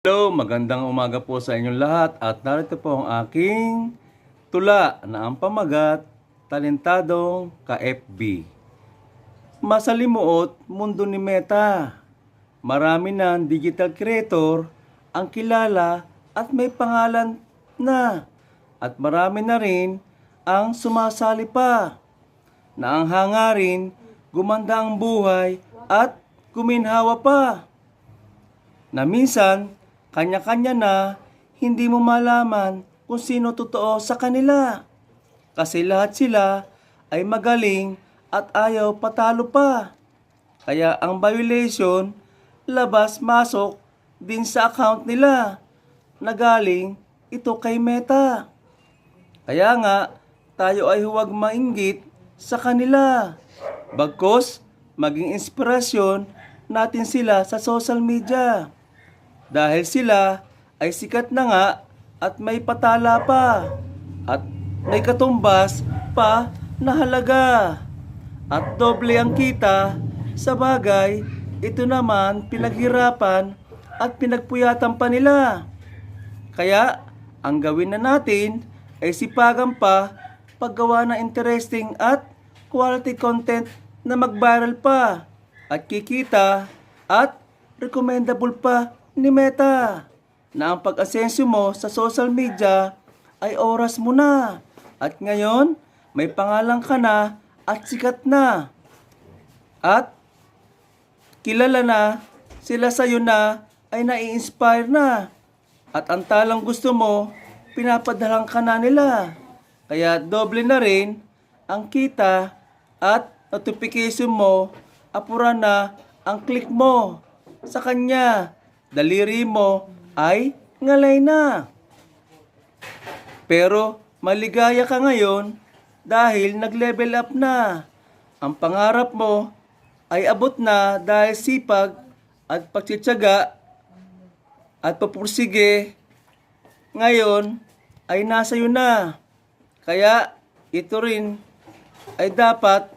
Hello, magandang umaga po sa inyong lahat at narito po ang aking tula na ang pamagat, Talentadong ka-FB. Masalimuot mundo ni Meta. Marami ng digital creator ang kilala at may pangalan na. At marami na rin ang sumasali pa na ang hangarin gumanda ang buhay at guminhawa pa. Na minsan, kanya-kanya na, hindi mo malaman kung sino totoo sa kanila. Kasi lahat sila ay magaling at ayaw patalo pa. Kaya ang violation, labas-masok din sa account nila na galing ito kay Meta. Kaya nga, tayo ay huwag mainggit sa kanila. Bagkus, maging inspirasyon natin sila sa social media. Dahil sila ay sikat na nga at may patala pa at may katumbas pa na halaga at doble ang kita. Sa bagay, ito naman pinaghirapan at pinagpuyatan pa nila. Kaya ang gawin na natin ay sipagan pa paggawa ng interesting at quality content na mag-viral pa at kikita at recommendable pa ni Meta na ang pag-asenso mo sa social media ay oras mo na at ngayon may pangalan ka na at sikat na at kilala na sila sa'yo na ay nai-inspire na at ang talang gusto mo pinapadalang ka na nila kaya doble na rin ang kita at notification mo, apura na ang click mo sa kanya. Daliri mo ay ngalay na. Pero maligaya ka ngayon dahil nag-level up na. Ang pangarap mo ay abot na dahil sipag at pagtsitsaga at papursige ngayon ay nasa iyo na. Kaya ito rin ay dapat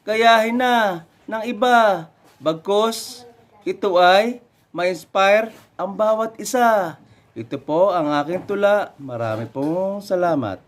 gayahin na ng iba. Bagkus ito ay ma-inspire ang bawat isa. Ito po ang aking tula. Marami pong salamat.